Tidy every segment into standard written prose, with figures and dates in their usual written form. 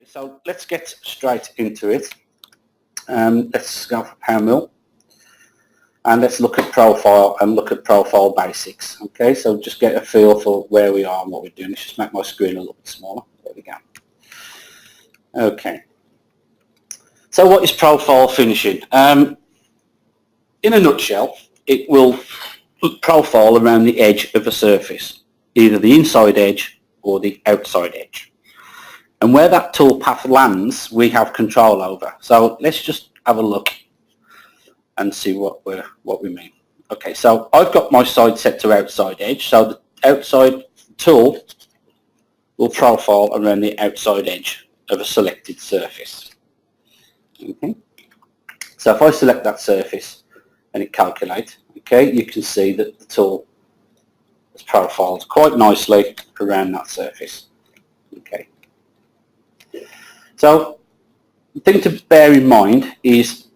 So let's get straight into it. Let's go for PowerMill and let's look at profile and look at profile basics. Okay, so just get a feel for where we are and what we're doing. Let's just make my screen a little bit smaller. There we go. Okay. So what is profile finishing? In a nutshell, it will profile around the edge of a surface, either the inside edge or the outside edge. And where that toolpath lands, we have control over. So let's just have a look and see what we mean. Okay, so I've got my side set to outside edge. So the outside tool will profile around the outside edge of a selected surface. Okay. So if I select that surface and it calculates, okay, you can see that the tool is profiled quite nicely around that surface. Okay. So the thing to bear in mind is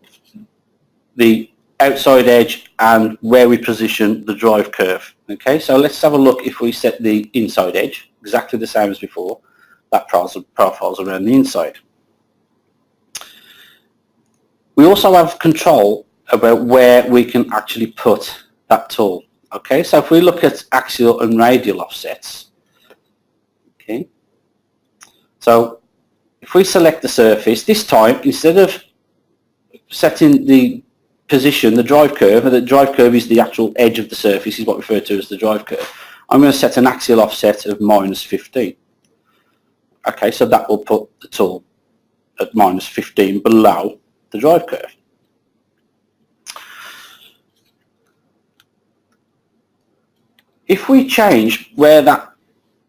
the outside edge and where we position the drive curve. Okay, so let's have a look. If we set the inside edge exactly the same as before, that profiles around the inside. We also have control about where we can actually put that tool. Okay, so if we look at axial and radial offsets, okay, so if we select the surface, this time instead of setting the position, the drive curve, and the drive curve is the actual edge of the surface, is what we refer to as the drive curve, I'm going to set an axial offset of -15. Okay, so that will put the tool at -15 below the drive curve. If we change where that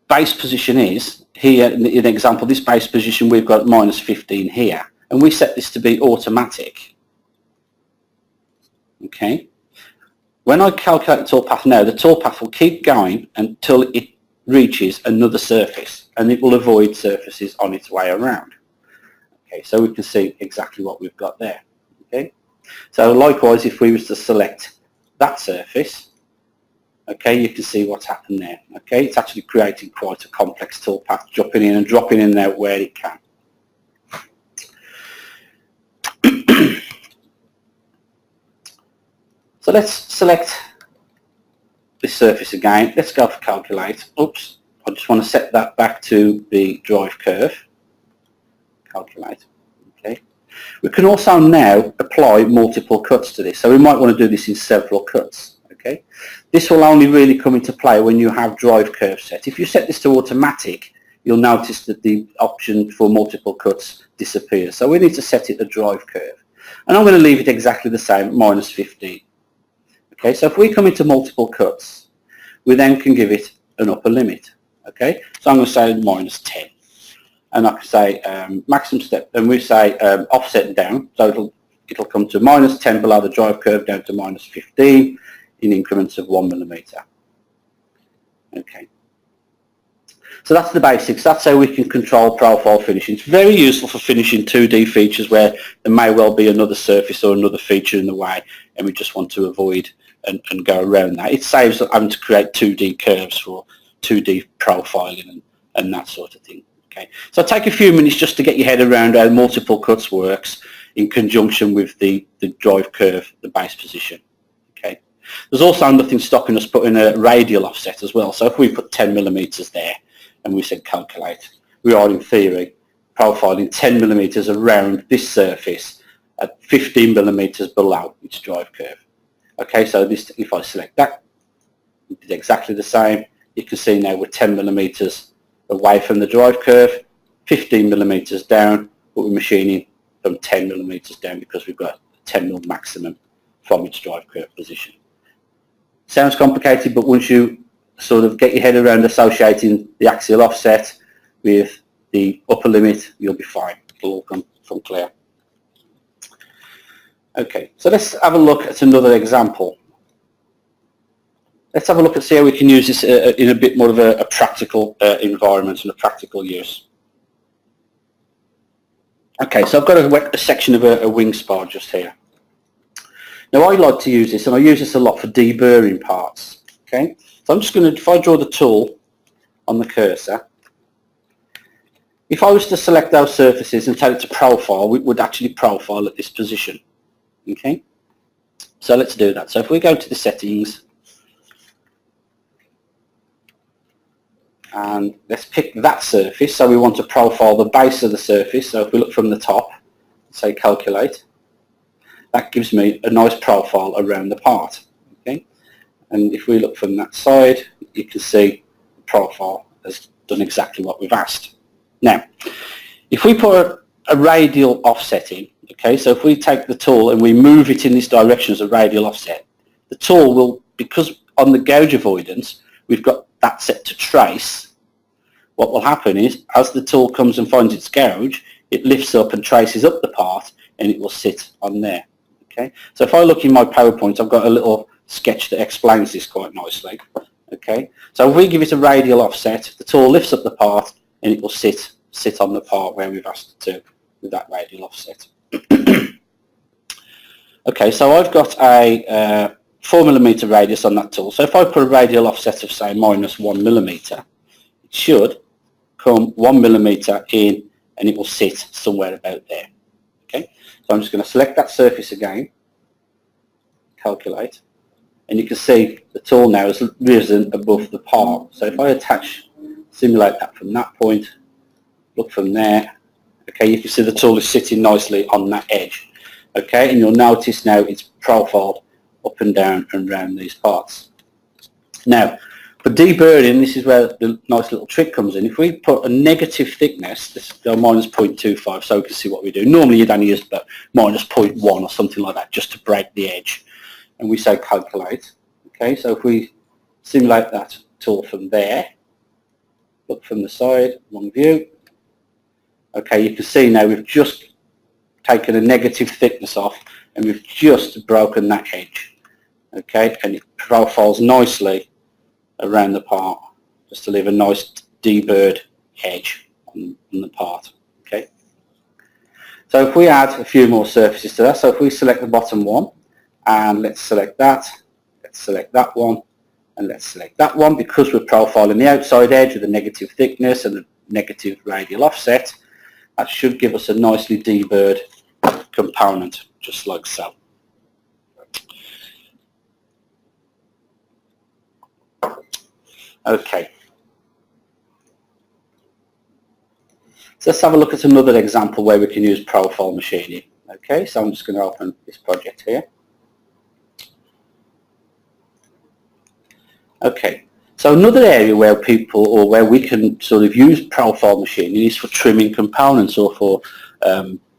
base position is, here in the example, this base position we've got -15 here, and we set this to be automatic. Okay, when I calculate the toolpath now, the toolpath will keep going until it reaches another surface, and it will avoid surfaces on its way around. Okay, so we can see exactly what we've got there. Okay, so likewise, if we was to select that surface, okay, you can see what's happened there. Okay, it's actually creating quite a complex toolpath, jumping in and dropping in there where it can. So let's select this surface again. Let's go for calculate. Oops, I just want to set that back to the drive curve. Calculate. Okay. We can also now apply multiple cuts to this. So we might want to do this in several cuts. Okay. This will only really come into play when you have drive curve set. If you set this to automatic, you'll notice that the option for multiple cuts disappears. So we need to set it to drive curve. And I'm going to leave it exactly the same, -15. Okay, so if we come into multiple cuts, we then can give it an upper limit. Okay, so I'm going to say -10. And I can say maximum step, and we say offset down, so it'll come to -10 below the drive curve down to -15 in increments of 1 millimeter. Okay, so that's the basics. That's how we can control profile finishing. It's very useful for finishing 2D features where there may well be another surface or another feature in the way, and we just want to avoid and go around that. It saves having to create 2D curves for 2D profiling and that sort of thing. Okay, so take a few minutes just to get your head around how multiple cuts works in conjunction with the drive curve, the base position. Okay, there's also nothing stopping us putting a radial offset as well. So if we put 10 millimeters there and we said calculate, we are in theory profiling 10 millimeters around this surface at 15 millimeters below its drive curve. Okay, so this, if I select that, we did exactly the same. You can see now we're 10 millimeters away from the drive curve, 15 millimeters down, but we're machining from 10 millimeters down because we've got a 10 mil maximum from its drive curve position. Sounds complicated, but once you sort of get your head around associating the axial offset with the upper limit, you'll be fine. It'll all come clear. Okay, so let's have a look at another example. Let's have a look and see how we can use this in a bit more of a practical environment and a practical use. Okay, so I've got a section of a wing spar just here. Now I like to use this, and I use this a lot for deburring parts. Okay, so I'm just going to, if I draw the tool on the cursor, If I was to select those surfaces and take it to profile, we would actually profile at this position. Okay, so let's do that. So if we go to the settings and let's pick that surface, so we want to profile the base of the surface. So if we look from the top, say calculate, that gives me a nice profile around the part. Okay, and if we look from that side, you can see the profile has done exactly what we've asked. Now, if we put a radial offset in, okay, so if we take the tool and we move it in this direction as a radial offset, the tool will, because on the gouge avoidance, we've got that set to trace, what will happen is, as the tool comes and finds its gouge, it lifts up and traces up the part and it will sit on there. Okay, so if I look in my PowerPoint, I've got a little sketch that explains this quite nicely. Okay, so if we give it a radial offset, the tool lifts up the part and it will sit on the part where we've asked it to with that radial offset. Okay, so I've got a 4mm radius on that tool. So if I put a radial offset of say -1mm, it should come 1mm in and it will sit somewhere about there. Okay, so I'm just going to select that surface again, calculate, and you can see the tool now has risen above the part. So if I simulate that from that point, look from there, okay, you can see the tool is sitting nicely on that edge. Okay, and you'll notice now it's profiled up and down and round these parts. Now, for debirding, this is where the nice little trick comes in. If we put a negative thickness, let's go -0.25 so we can see what we do. Normally you'd only use about -0.1 or something like that just to break the edge. And we say calculate. Okay, so if we simulate that tool from there, look from the side, long view. Okay, you can see now we've just taken a negative thickness off and we've just broken that edge. Okay, and it profiles nicely around the part just to leave a nice deburred edge on the part. Okay, so if we add a few more surfaces to that, so if we select the bottom one and let's select that one, and let's select that one, because we're profiling the outside edge with a negative thickness and a negative radial offset, that should give us a nicely deburred component, just like so. Okay, so let's have a look at another example where we can use profile machining. Okay, so I'm just going to open this project here. Okay, so another area where people, or where we can sort of use profile machining, is for trimming components or for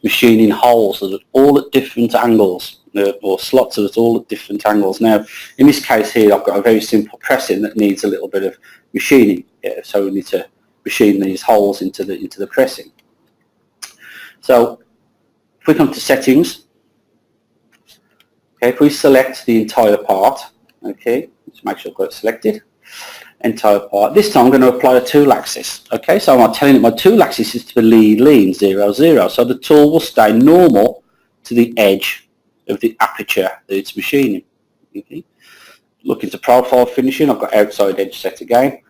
machining holes that are all at different angles, or slots that are all at different angles. Now, in this case here, I've got a very simple pressing that needs a little bit of machining, so we need to machine these holes into the pressing. So, if we come to settings, okay, if we select the entire part, okay, let's make sure I've got it selected, entire part. This time I'm going to apply a tool axis. Okay, so I'm telling it my tool axis is to be lean 0, 0. So the tool will stay normal to the edge of the aperture that it's machining. Okay. Look into profile finishing, I've got outside edge set again.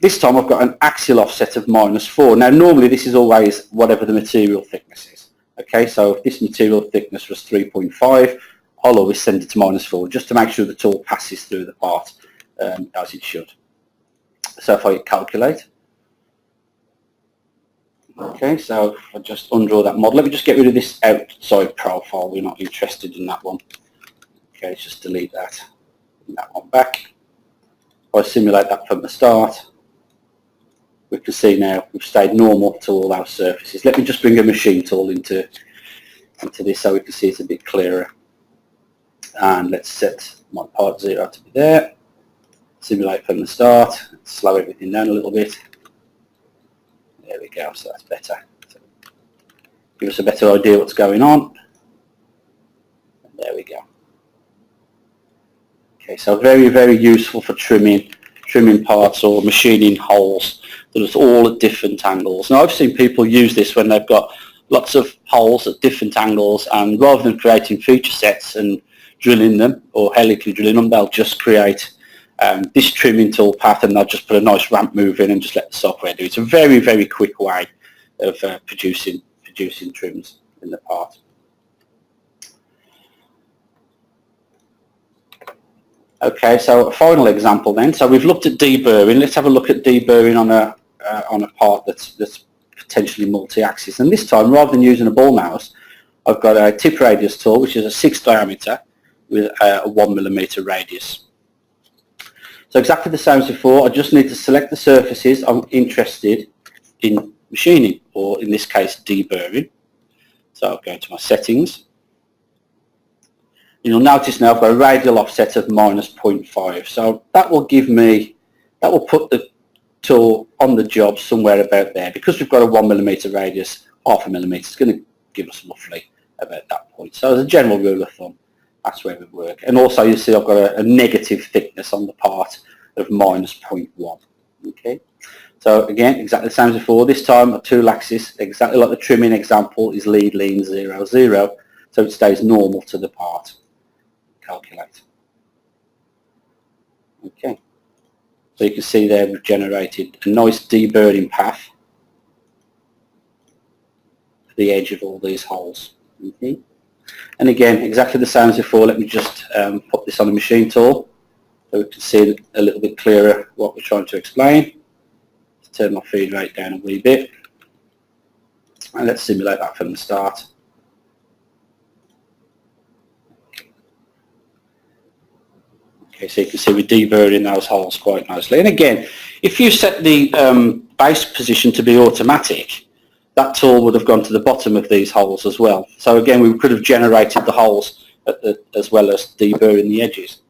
This time I've got an axial offset of -4. Now normally this is always whatever the material thickness is. Okay, so if this material thickness was 3.5, I'll always send it to -4 just to make sure the tool passes through the part as it should. So if I calculate, okay, so if I just undraw that model, let me just get rid of this outside profile, we're not interested in that one. Okay, let's just delete that, bring that one back. If I simulate that from the start, we can see now we've stayed normal to all our surfaces. Let me just bring a machine tool into this so we can see it a bit clearer. And let's set my part 0 to be there. Simulate from the start, slow everything down a little bit. There we go, so that's better. So give us a better idea what's going on. And there we go. Okay, so very, very useful for trimming parts or machining holes that are all at different angles. Now I've seen people use this when they've got lots of holes at different angles, and rather than creating feature sets and drilling them or helically drilling them, they'll just create this trimming tool path, and I'll just put a nice ramp move in and just let the software do it. It's a very, very quick way of producing trims in the part. Okay, so a final example then. So we've looked at deburring. Let's have a look at deburring on a part that's potentially multi-axis. And this time, rather than using a ball mouse, I've got a tip radius tool, which is a 6 diameter with a 1mm radius. So exactly the same as before. I just need to select the surfaces I'm interested in machining, or in this case, deburring. So I'll go into my settings. You'll notice now I've got a radial offset of -0.5. So that will put the tool on the job somewhere about there. Because we've got a 1mm radius, 0.5 millimetre, it's going to give us roughly about that point. So as a general rule of thumb, that's where we work. And also you see I've got a negative thickness on the part of -0.1. Okay. So again, exactly the same as before. This time a tool axis, exactly like the trimming example, is lead, lean, 0, 0. So it stays normal to the part. Calculate. Okay. So you can see there we've generated a nice deburring path for the edge of all these holes. Okay. And again, exactly the same as before. Let me just put this on the machine tool so we can see a little bit clearer what we're trying to explain. Let's turn my feed rate down a wee bit. And let's simulate that from the start. Okay, so you can see we're deburring those holes quite nicely. And again, if you set the base position to be automatic, that tool would have gone to the bottom of these holes as well. So again, we could have generated the holes as well as deburring the edges.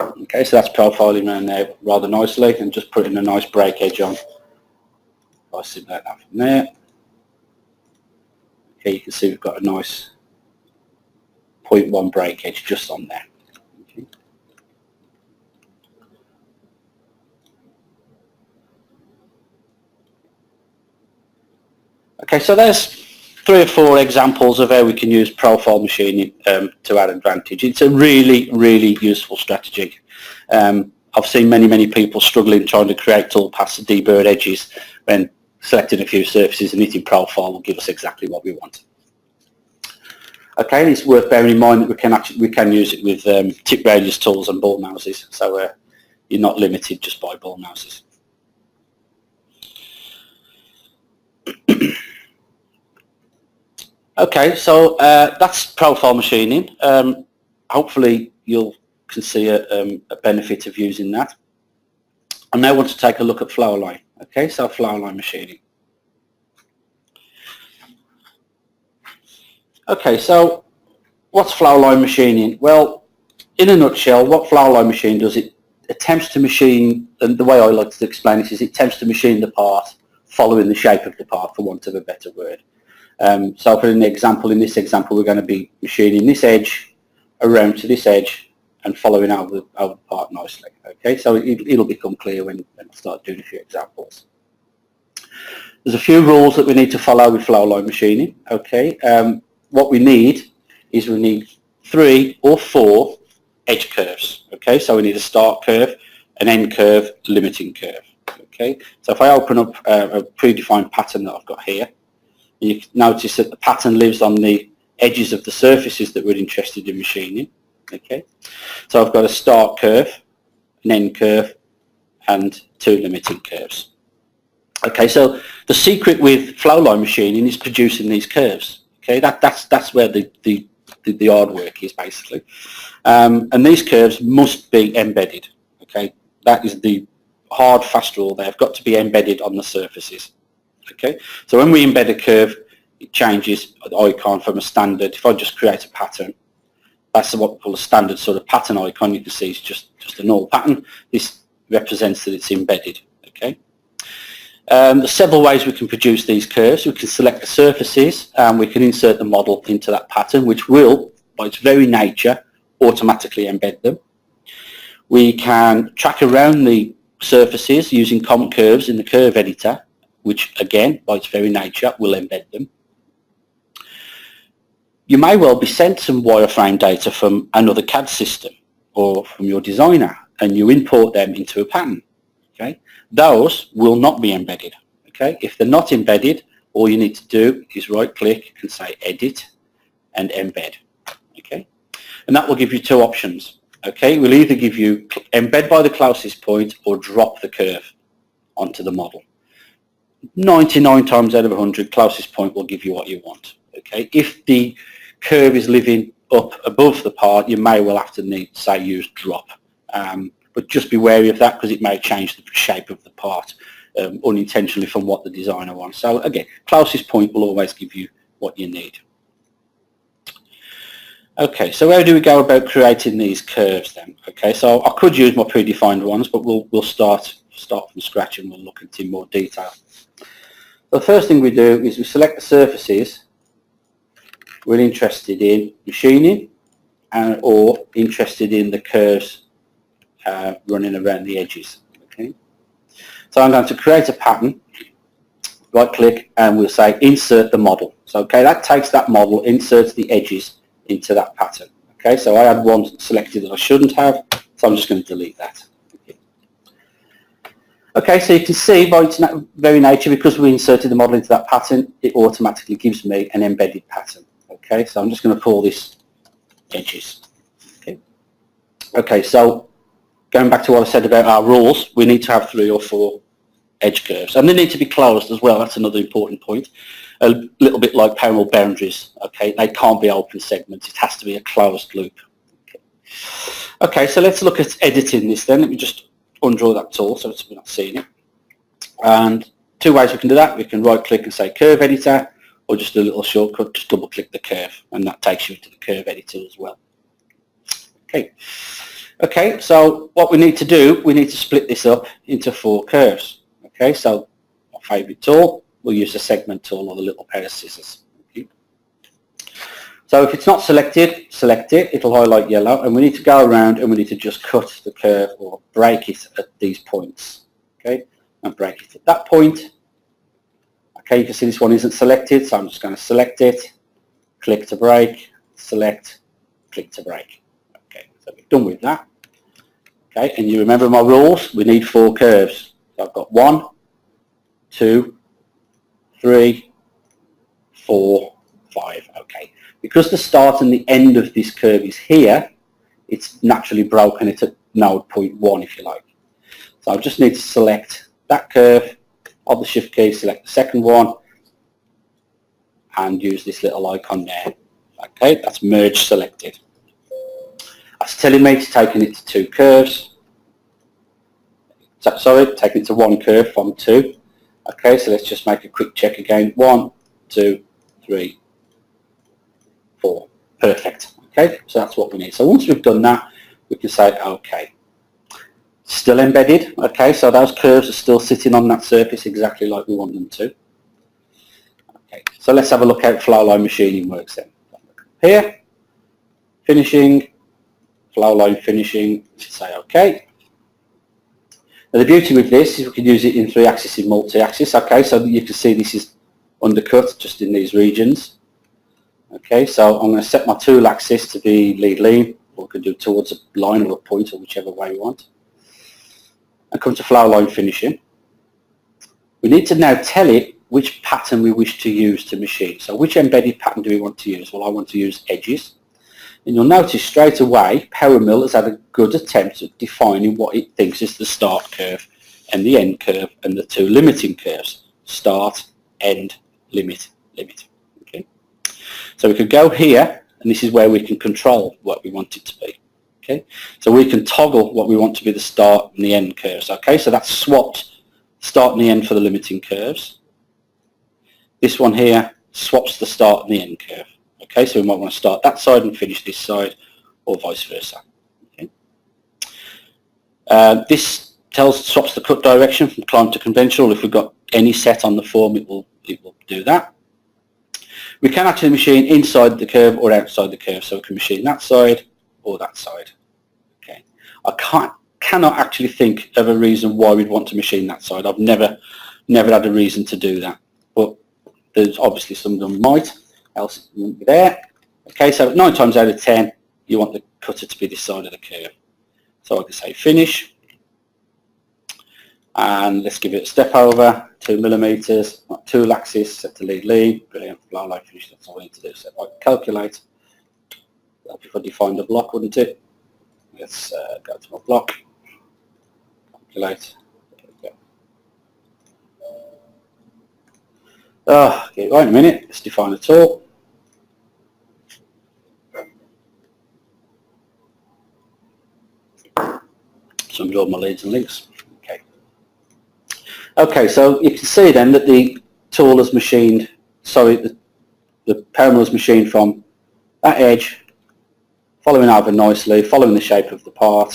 Okay, so that's profiling around there rather nicely, and just putting a nice break edge on. If I simulate that from there. Okay, you can see we've got a nice 0.1 break edge just on there. Okay. Okay, so there's 3 or 4 examples of how we can use profile machining to our advantage. It's a really, really useful strategy. I've seen many people struggling trying to create tool paths to deburred edges when selecting a few surfaces, and hitting profile will give us exactly what we want. Okay, and it's worth bearing in mind that we can use it with tip radius tools and ball mouses, so you're not limited just by ball mouses. Okay, so that's profile machining. Hopefully you can see a benefit of using that. I now want to take a look at Flowline. Okay, so Flowline machining. Okay, so what's Flowline machining? Well, in a nutshell, what Flowline machine does, it attempts to machine, and the way I like to explain this is it attempts to machine the part following the shape of the part, for want of a better word. So for an example, in this example, we're going to be machining this edge around to this edge and following out the part nicely. Okay, so it'll become clear when I start doing a few examples. There's a few rules that we need to follow with Flowline machining. Okay, what we need is 3 or 4 edge curves. Okay, so we need a start curve, an end curve, limiting curve. Okay, so if I open up a predefined pattern that I've got here, you notice that the pattern lives on the edges of the surfaces that we're interested in machining. Okay, so I've got a start curve, an end curve, and 2 limiting curves. Okay, so the secret with Flowline machining is producing these curves. Okay, that's where the hard work is basically, and these curves must be embedded. Okay, that is the hard, fast rule. They've got to be embedded on the surfaces. Okay, so when we embed a curve, it changes the icon from a standard. If I just create a pattern, that's what we call a standard sort of pattern icon. You can see it's just a null pattern. This represents that it's embedded. Okay. There's several ways we can produce these curves. We can select the surfaces and we can insert the model into that pattern, which will, by its very nature, automatically embed them. We can track around the surfaces using common curves in the curve editor, which again, by its very nature, will embed them. You may well be sent some wireframe data from another CAD system. or from your designer, and you import them into a pattern. Okay, those will not be embedded. Okay, if they're not embedded, all you need to do is right click and say edit and embed. Okay, and that will give you two options. Okay, it will either give you embed by the closest point or drop the curve onto the model. 99 times out of 100, closest point will give you what you want. Okay, if the curve is living up above the part, you may well have to use drop, but just be wary of that because it may change the shape of the part unintentionally from what the designer wants. So again, closest point will always give you what you need. Okay, so how do we go about creating these curves then? Okay, so I could use my predefined ones, but we'll start from scratch and we'll look into more detail. The first thing we do is we select the surfaces we're interested in machining or interested in the curves running around the edges. Okay, so I'm going to create a pattern, right click, and we'll say insert the model. So okay, that takes that model, inserts the edges into that pattern. Okay, so I had one selected that I shouldn't have, so I'm just going to delete that. Okay, so you can see by its very nature, because we inserted the model into that pattern, it automatically gives me an embedded pattern. Okay, so I'm just going to call this edges. Okay, so going back to what I said about our rules, we need to have 3 or 4 edge curves, and they need to be closed as well. That's another important point. A little bit like PowerMill boundaries. Okay, they can't be open segments. It has to be a closed loop. Okay, so let's look at editing this then. Let me just undraw that tool so we're not seeing it. And 2 ways we can do that. We can right click and say curve editor, or just a little shortcut, just double click the curve, and that takes you to the curve editor as well. Okay, so what we need to do, we need to split this up into 4 curves. Okay, so my favourite tool, we'll use the segment tool or the little pair of scissors. Okay. So if it's not selected, select it, it'll highlight yellow, and we need to go around and we need to just cut the curve or break it at these points. Okay, and break it at that point. Okay, you can see this one isn't selected, so I'm just going to select it, click to break, select, click to break. Okay, so we're done with that. Okay, and you remember my rules, we need 4 curves. So I've got 1, 2, 3, 4, 5. Okay, because the start and the end of this curve is here, it's naturally broken it at node point 1, if you like. So I just need to select that curve, hold the shift key, select the second one, and use this little icon there. Okay, that's merge selected. That's telling me it's taking it to 2 curves. So, sorry, taking it to 1 curve from 2. Okay, so let's just make a quick check again. 1, 2, 3, 4. Perfect. Okay, so that's what we need. So once we've done that, we can say OK. Still embedded. Okay, so those curves are still sitting on that surface exactly like we want them to. Okay, so let's have a look at how Flowline machining works then. Here, finishing, Flowline finishing, say OK. Now the beauty with this is we can use it in 3-axis and multi-axis. Okay, so you can see this is undercut just in these regions. Okay, so I'm going to set my tool axis to be lead lean, or we can do towards a line or a point, or whichever way we want. And come to Flowline finishing. We need to now tell it which pattern we wish to use to machine. So which embedded pattern do we want to use? Well, I want to use edges. And you'll notice straight away PowerMill has had a good attempt at defining what it thinks is the start curve and the end curve and the 2 limiting curves. Start, end, limit, limit. Okay. So we could go here, and this is where we can control what we want it to be. Okay. So we can toggle what we want to be the start and the end curves. Okay, so that's swapped start and the end for the limiting curves. This one here swaps the start and the end curve. Okay, so we might want to start that side and finish this side, or vice versa. Okay. This swaps the cut direction from climb to conventional. If we've got any set on the form, it will do that. We can actually machine inside the curve or outside the curve, so we can machine that side or that side. Okay, I cannot actually think of a reason why we'd want to machine that side. I've never had a reason to do that, but there's obviously some of them might. Else it wouldn't be there. Okay, so 9 times out of 10, you want the cutter to be this side of the curve. So I can say finish, and let's give it a step over, 2 millimeters, tool axis, set to lead lean, brilliant, flow line finish, that's all we need to do. So I calculate, if I define the block, wouldn't it? Let's go to my block, calculate, there we go. Okay, wait a minute, let's define a tool. So I'm drawing my leads and links. Okay, so you can see then that the tool is machined, sorry, the PowerMill is machined from that edge, following over nicely, following the shape of the part,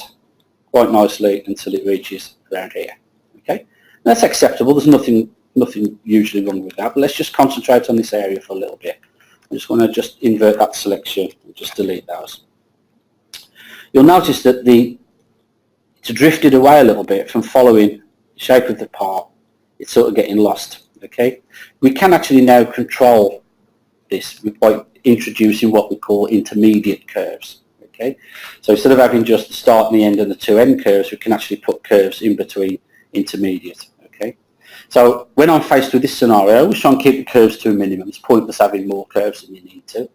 quite nicely until it reaches around here. Okay, and that's acceptable. There's nothing usually wrong with that. But let's just concentrate on this area for a little bit. I just want to just invert that selection and just delete those. You'll notice that it's drifted away a little bit from following the shape of the part. It's sort of getting lost. Okay, we can actually now control this by introducing what we call intermediate curves. Okay, so instead of having just the start and the end and the two end curves, we can actually put curves in between intermediate. Okay, so when I'm faced with this scenario, I always try and keep the curves to a minimum. It's pointless having more curves than you need to.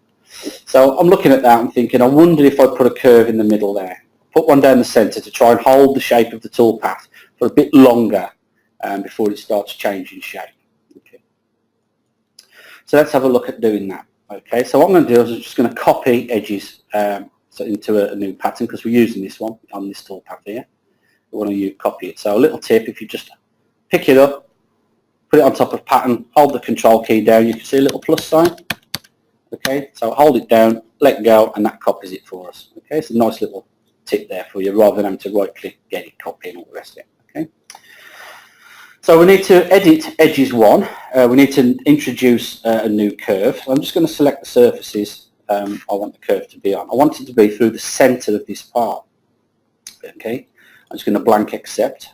So I'm looking at that and thinking, I wonder if I put a curve in the middle there, put one down the center to try and hold the shape of the toolpath for a bit longer before it starts changing shape. Okay. So let's have a look at doing that. Okay, so what I'm going to do is I'm just going to copy edges so into a new pattern, because we're using this one on this toolpath here. We want to copy it. So a little tip, if you just pick it up, put it on top of pattern, hold the control key down, you can see a little plus sign. Okay, so hold it down, let go, and that copies it for us. Okay, it's a nice little tip there for you, rather than having to right click, get it, copy, and all the rest of it. Okay. So we need to edit edges 1. We need to introduce a new curve. So I'm just going to select the surfaces I want the curve to be on. I want it to be through the center of this part. Okay, I'm just going to blank accept.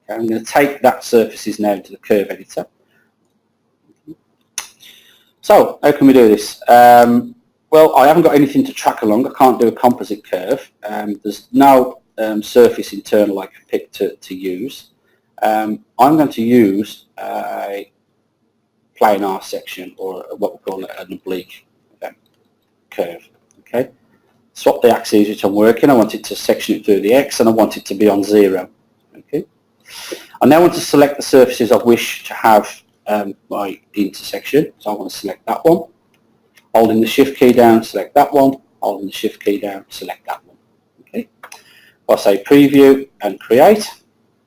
Okay, I'm going to take that surfaces now to the curve editor. So how can we do this? Well, I haven't got anything to track along. I can't do a composite curve. There's no surface internal I can pick to use. I'm going to use a planar section, or what we call an oblique curve. Okay, swap the axes which I'm working. I want it to section it through the X, and I want it to be on 0. Okay, I now want to select the surfaces I wish to have my intersection. So I want to select that one. Holding the Shift key down, select that one. Holding the Shift key down, select that one. Okay, I'll say preview and create.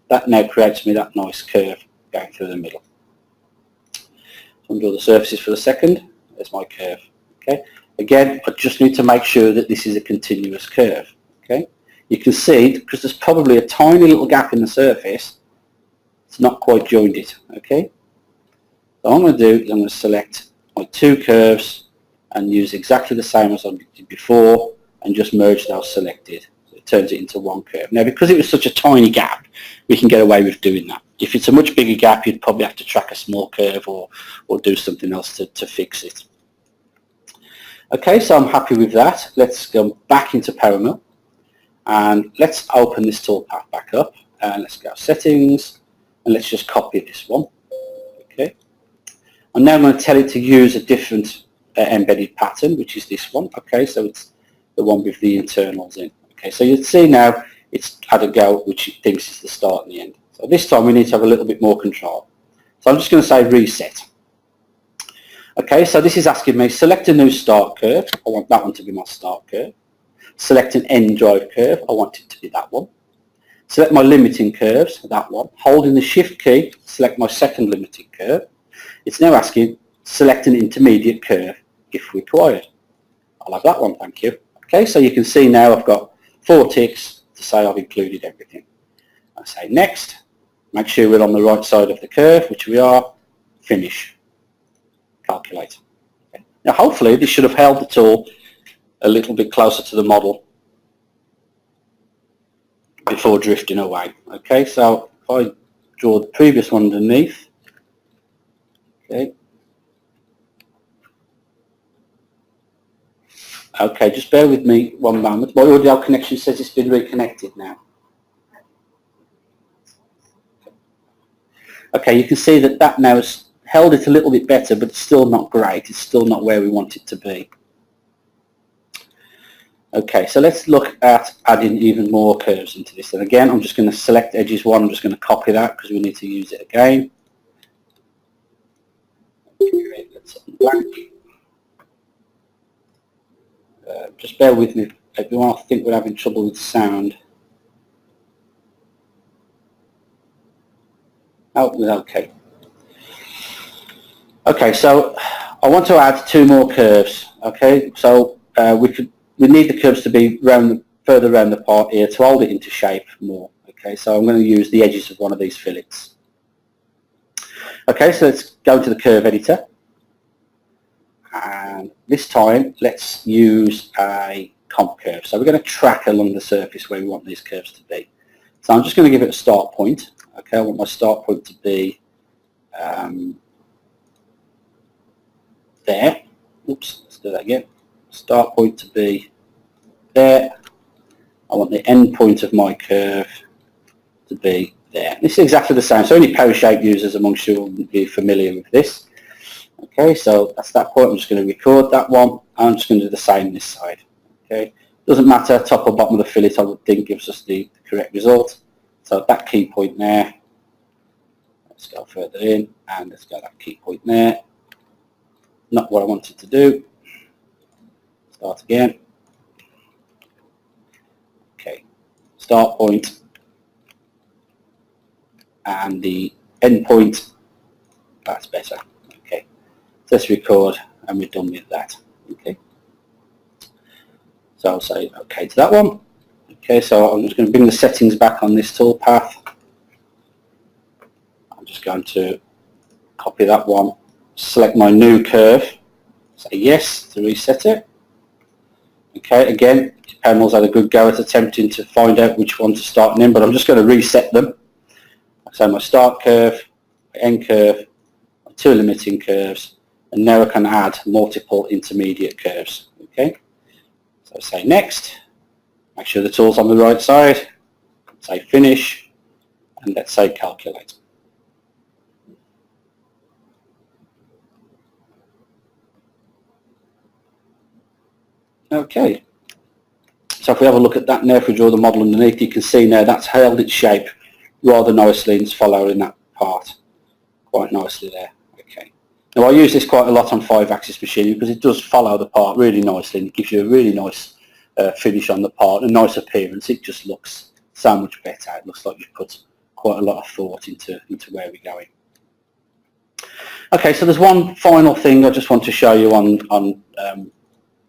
That now creates me that nice curve going through the middle. So I'll draw the surfaces for the second. There's my curve. Okay. Again, I just need to make sure that this is a continuous curve. Okay. You can see, because there's probably a tiny little gap in the surface, it's not quite joined it. Okay. So what I'm going to do is I'm going to select my 2 curves and use exactly the same as I did before, and just merge those selected. So it turns it into one curve. Now, because it was such a tiny gap, we can get away with doing that. If it's a much bigger gap, you'd probably have to track a small curve or do something else to fix it. Okay, so I'm happy with that. Let's go back into PowerMill, and let's open this toolpath back up, and let's go settings, and let's just copy this one. Okay, I'm now going to tell it to use a different embedded pattern, which is this one. Okay, so it's the one with the internals in. Okay, so you'll see now it's had a go which it thinks is the start and the end. So this time we need to have a little bit more control. So I'm just going to say reset. Okay, so this is asking me, select a new start curve. I want that one to be my start curve. Select an end drive curve. I want it to be that one. Select my limiting curves, that one. Holding the Shift key, select my second limiting curve. It's now asking, select an intermediate curve if required. I'll have that one, thank you. Okay, so you can see now I've got 4 ticks to say I've included everything. I say next, make sure we're on the right side of the curve, which we are, finish, calculate. Okay. Now hopefully this should have held the tool a little bit closer to the model before drifting away. Okay, so if I draw the previous one underneath, okay. Okay, just bear with me one moment. My audio connection says it's been reconnected now. Okay, you can see that that now has held it a little bit better, but it's still not great. It's still not where we want it to be. Okay, so let's look at adding even more curves into this. And again, I'm just going to select edges 1. I'm just going to copy that because we need to use it again. Okay, let's blank. Just bear with me, everyone. I think we're having trouble with sound. Oh, okay. Okay, so I want to add 2 more curves. Okay, so we need the curves to be further around the part here to hold it into shape more. Okay, so I'm going to use the edges of one of these fillets. Okay, so let's go to the curve editor. And this time, let's use a comp curve. So we're going to track along the surface where we want these curves to be. So I'm just going to give it a start point. Okay, I want my start point to be there. Oops, let's do that again. Start point to be there. I want the end point of my curve to be there. This is exactly the same. So only PowerShape users amongst you will be familiar with this. Okay, so that's that point. I'm just going to record that one. I'm just going to do the same this side. Okay, doesn't matter, top or bottom of the fillet I would think gives us the correct result. So that key point there. Let's go further in and let's go that key point there. Not what I wanted to do. Start again. Okay, start point and the end point. That's better. Okay, so let's record and we're done with that. Okay, so I'll say okay to that one. Okay, so I'm just going to bring the settings back on this toolpath. I'm just going to copy that one, select my new curve, say yes to reset it. Okay, again, panel's had a good go at attempting to find out which one to start and end, but I'm just going to reset them. So my start curve, my end curve, my 2 limiting curves, and now I can add multiple intermediate curves. Okay, so say next, make sure the tool's on the right side, say finish, and let's say calculate. Okay, so if we have a look at that now, if we draw the model underneath, you can see now that's held its shape rather nicely and it's following that part quite nicely there. Okay, now I use this quite a lot on 5-axis machining because it does follow the part really nicely and it gives you a really nice finish on the part, a nice appearance. It just looks so much better. It looks like you've put quite a lot of thought into where we're going. Okay, so there's one final thing I just want to show you on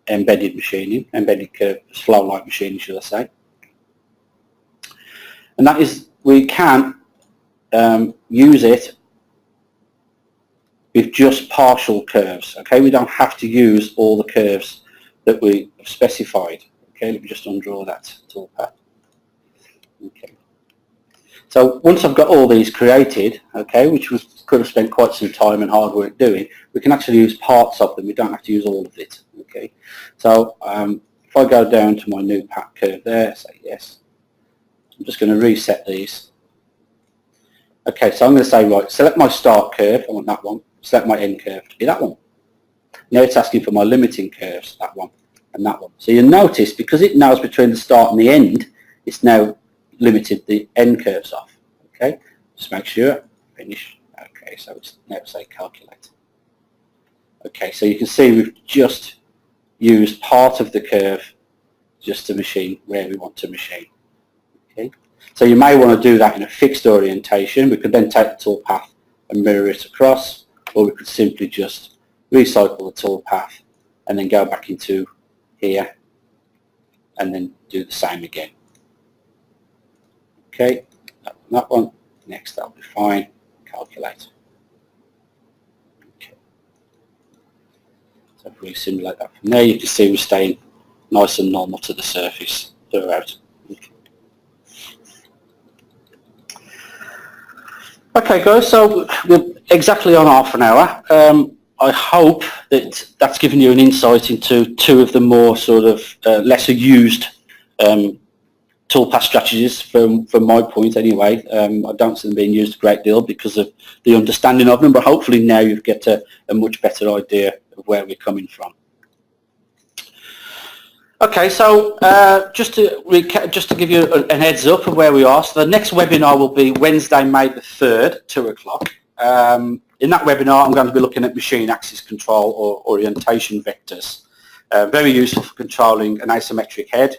embedded machining, embedded curve flow-like machining, should I say. And that is we can use it with just partial curves. Okay, we don't have to use all the curves that we have specified. Okay, let me just undraw that toolpath. Okay. So once I've got all these created, okay, which we could have spent quite some time and hard work doing, we can actually use parts of them. We don't have to use all of it. Okay, so if I go down to my new path curve there, say yes, I'm just going to reset these. Okay, so I'm going to say, right, select my start curve, I want that one, select my end curve to be that one. Now it's asking for my limiting curves, that one and that one. So you'll notice, because it knows between the start and the end, it's now limited the end curves off. Okay, just make sure, finish. Okay, so it's now say calculate. Okay, so you can see we've just used part of the curve just to machine where we want to machine. Okay, so you may want to do that in a fixed orientation. We could then take the toolpath and mirror it across, or we could simply just recycle the toolpath and then go back into here and then do the same again. Okay, that one, next, that'll be fine, calculate. Okay. So if we simulate that from there, you can see we're staying nice and normal to the surface throughout. Okay guys, so we're exactly on half an hour. I hope that that's given you an insight into 2 of the more sort of lesser used toolpath strategies from my point anyway. I don't see them being used a great deal because of the understanding of them, but hopefully now you get a much better idea of where we're coming from. Okay, so just to recap, just to give you an heads up of where we are. So the next webinar will be Wednesday, May the 3rd, 2 o'clock. In that webinar, I'm going to be looking at machine axis control or orientation vectors. Very useful for controlling an asymmetric head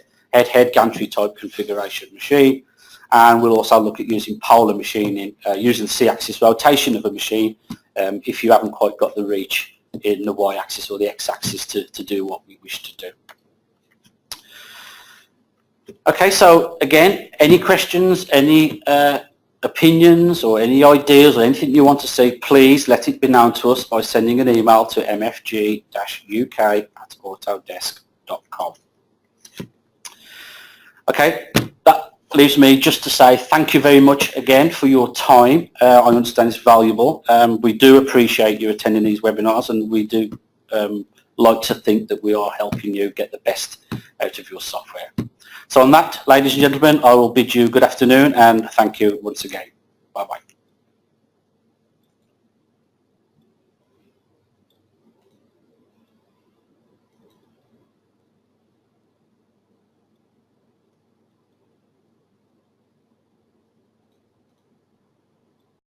gantry type configuration machine, and we'll also look at using polar machining, using the C-axis rotation of a machine if you haven't quite got the reach in the Y-axis or the X-axis to do what we wish to do. Okay, so again, any questions, any opinions or any ideas or anything you want to see, please let it be known to us by sending an email to mfg-uk@autodesk.com. Okay, that leaves me just to say thank you very much again for your time. I understand it's valuable. We do appreciate you attending these webinars, and we do like to think that we are helping you get the best out of your software. So on that, ladies and gentlemen, I will bid you good afternoon and thank you once again. Bye-bye.